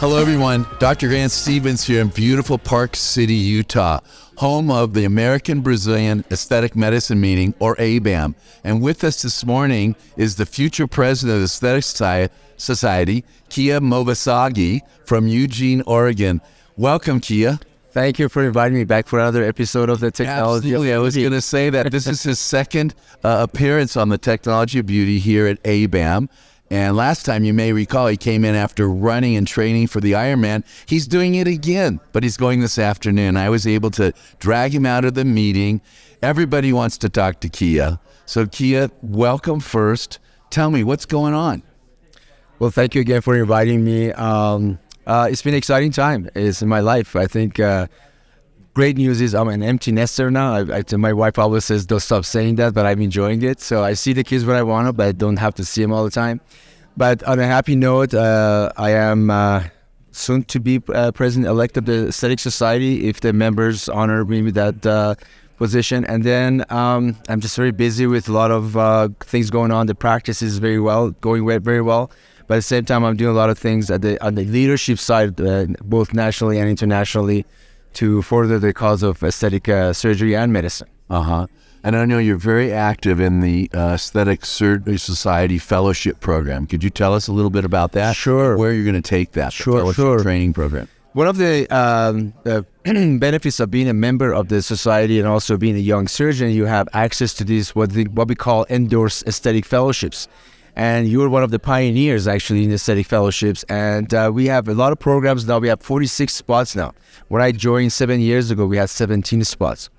Hello, everyone. Dr. Grant Stevens here in beautiful Park City, Utah, home of the American Brazilian Aesthetic Medicine Meeting, or ABAM. And with us this morning is the future president of the Aesthetic Society, Kiya Movassaghi from Eugene, Oregon. Welcome, Kiya. Thank you for inviting me back for another episode of the Technology Absolutely. of I was Beauty. going to say that this is his second appearance on the Technology of Beauty here at ABAM. And last time, you may recall, he came in after running and training for the Ironman. He's doing it again, but he's going this afternoon. I was able to drag him out of the meeting. Everybody wants to talk to Kiya. So Kiya, welcome first. Tell me, what's going on? Well, thank you again for inviting me. It's been an exciting time in my life. I think great news is I'm an empty nester now. My wife always says, don't stop saying that, but I'm enjoying it. So I see the kids when I want to, but I don't have to see them all the time. But on a happy note, I am soon to be president-elect of the Aesthetic Society if the members honor me with that position. And then I'm just very busy with a lot of things going on. The practice is going very well. But at the same time, I'm doing a lot of things on the leadership side, both nationally and internationally, to further the cause of aesthetic surgery and medicine. And I know you're very active in the Aesthetic Surgery Society Fellowship Program. Could you tell us a little bit about that? Sure. Where you're going to take that fellowship training program? One of the benefits of being a member of the society and also being a young surgeon, you have access to these what we call endorsed aesthetic fellowships. And you were one of the pioneers, actually, in aesthetic fellowships. And we have a lot of programs now. We have 46 spots now. When I joined 7 years ago, we had 17 spots.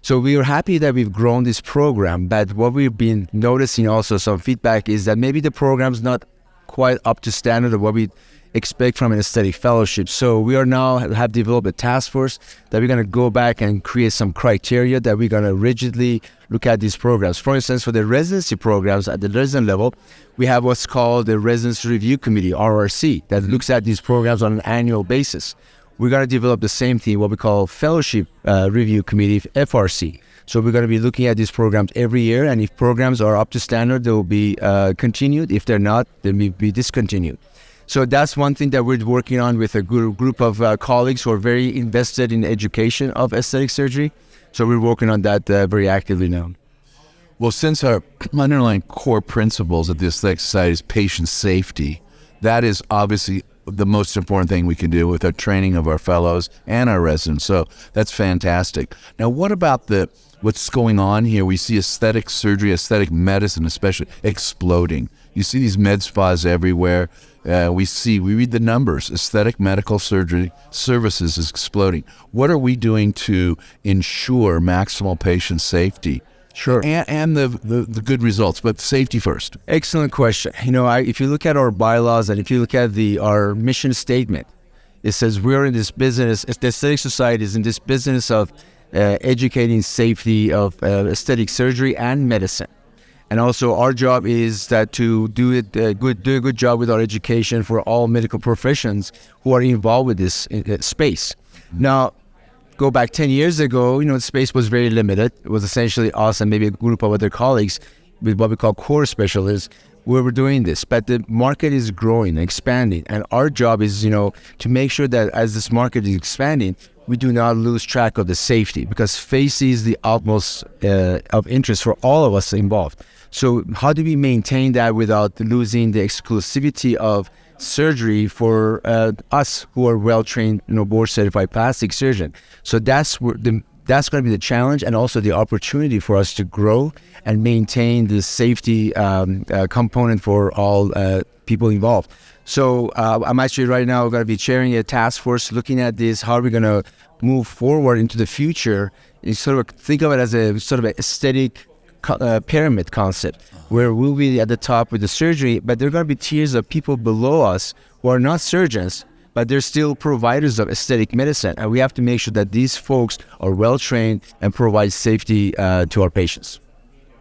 So we are happy that we've grown this program. But what we've been noticing also, some feedback, is that maybe the program's not quite up to standard of what we expect from an aesthetic fellowship. So we are now have developed a task force that we're going to go back and create some criteria that we're going to rigidly look at these programs. For instance, for the residency programs at the resident level, we have what's called the Residency Review Committee, RRC, that looks at these programs on an annual basis. We're going to develop the same thing, what we call Fellowship Review Committee, FRC. So we're going to be looking at these programs every year, and if programs are up to standard, they will be continued. If they're not, they may be discontinued. So that's one thing that we're working on with a group of colleagues who are very invested in education of aesthetic surgery. So we're working on that very actively now. Well, since our underlying core principles of the Aesthetic Society is patient safety, that is obviously the most important thing we can do with our training of our fellows and our residents. So that's fantastic. Now, what about what's going on here? We see aesthetic surgery, aesthetic medicine especially, exploding. You see these med spas everywhere. We read the numbers. Aesthetic medical surgery services is exploding. What are we doing to ensure maximal patient safety? Sure. And the good results, but safety first. Excellent question. If you look at our bylaws and if you look at our mission statement, it says we're in this business, the Aesthetic Society is in this business of educating safety of aesthetic surgery and medicine. And also our job is that to do a good job with our education for all medical professions who are involved with this space. Now, go back 10 years ago, the space was very limited. It was essentially us and maybe a group of other colleagues with what we call core specialists where we're doing this. But the market is growing, expanding. And our job is, to make sure that as this market is expanding, we do not lose track of the safety, because safety is the utmost of interest for all of us involved. So how do we maintain that without losing the exclusivity of surgery for us who are well-trained, board-certified plastic surgeon? So that's going to be the challenge and also the opportunity for us to grow and maintain the safety component for all people involved. So I'm actually right now going to be chairing a task force looking at this. How are we going to move forward into the future? And sort of think of it as a sort of an aesthetic pyramid concept, where we'll be at the top with the surgery, but there are going to be tiers of people below us who are not surgeons, but they're still providers of aesthetic medicine. And we have to make sure that these folks are well-trained and provide safety to our patients.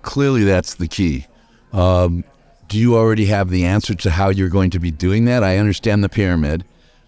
Clearly, that's the key. Do you already have the answer to how you're going to be doing that? I understand the pyramid.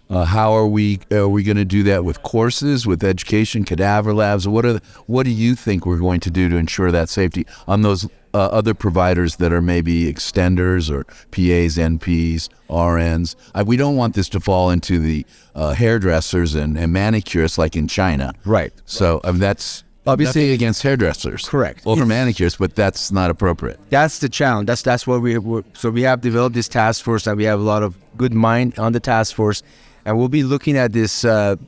How are we going to do that with courses, with education, cadaver labs? What do you think we're going to do to ensure that safety on those other providers that are maybe extenders or PAs, NPs, RNs. We don't want this to fall into the hairdressers and manicurists like in China. Right. So that's obviously against hairdressers. Correct. Or manicurists, but that's not appropriate. That's the challenge. That's what so we have developed this task force, and we have a lot of good mind on the task force, and we'll be looking at this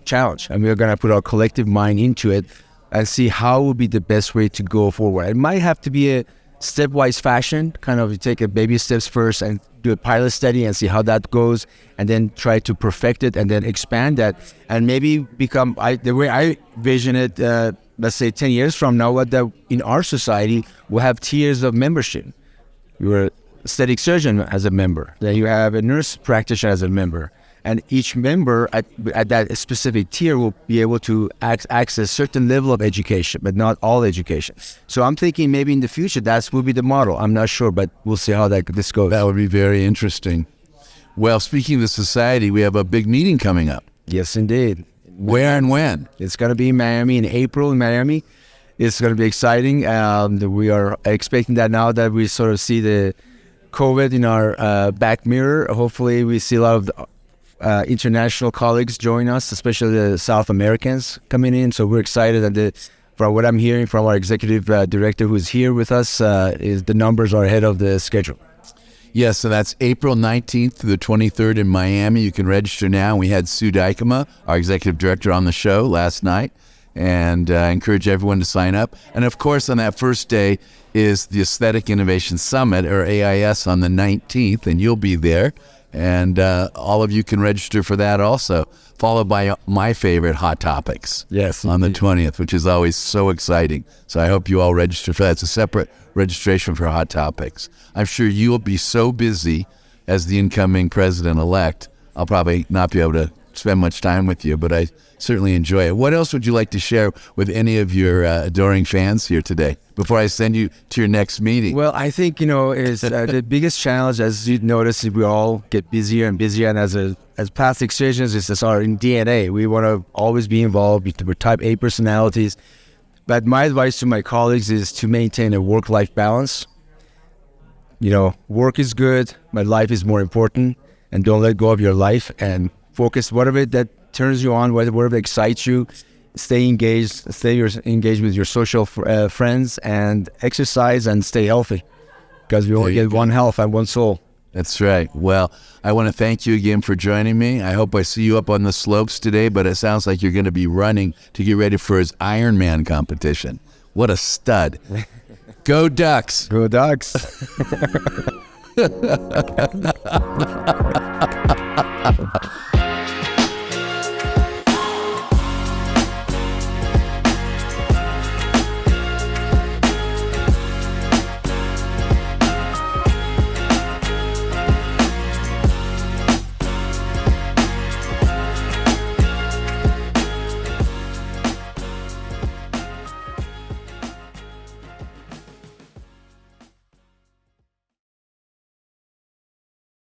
challenge, and we're going to put our collective mind into it and see how will be the best way to go forward. It might have to be a stepwise fashion, kind of you take a baby steps first and do a pilot study and see how that goes, and then try to perfect it and then expand that, and maybe become, the way I vision it, let's say 10 years from now, in our society, we'll have tiers of membership. You're an aesthetic surgeon as a member, then you have a nurse practitioner as a member, and each member at that specific tier will be able to access certain level of education, but not all education. So I'm thinking maybe in the future that will be the model. I'm not sure, but we'll see how this goes. That would be very interesting. Well, speaking of the society, we have a big meeting coming up. Yes, indeed. Where and when? It's going to be in Miami in April in Miami. It's going to be exciting. We are expecting that now that we sort of see the COVID in our back mirror. Hopefully we see a lot of international colleagues join us, especially the South Americans coming in. So we're excited. And from what I'm hearing from our executive director who's here with us, is the numbers are ahead of the schedule. Yes, so that's April 19th to the 23rd in Miami. You can register now. We had Sue Dykema, our executive director, on the show last night, and I encourage everyone to sign up. And of course, on that first day is the Aesthetic Innovation Summit, or AIS, on the 19th, and you'll be there. And all of you can register for that also, followed by my favorite, Hot Topics, yes, on the 20th, which is always so exciting. So I hope you all register for that. It's a separate registration for Hot Topics. I'm sure you'll be so busy as the incoming president-elect, I'll probably not be able to spend much time with you, but I certainly enjoy it. What else would you like to share with any of your adoring fans here today before I send you to your next meeting? Well, I think, is the biggest challenge, as you notice, we all get busier and busier, and as plastic surgeons, it's just our DNA. We want to always be involved. We're type A personalities. But my advice to my colleagues is to maintain a work-life balance. Work is good, but life is more important, and don't let go of your life and focus whatever that turns you on, whatever excites you. Stay engaged, engaged with your social friends, and exercise and stay healthy, because we only get one health and one soul. That's right. Well, I want to thank you again for joining me. I hope I see you up on the slopes today, but it sounds like you're going to be running to get ready for his Ironman competition. What a stud. Go Ducks. Go Ducks.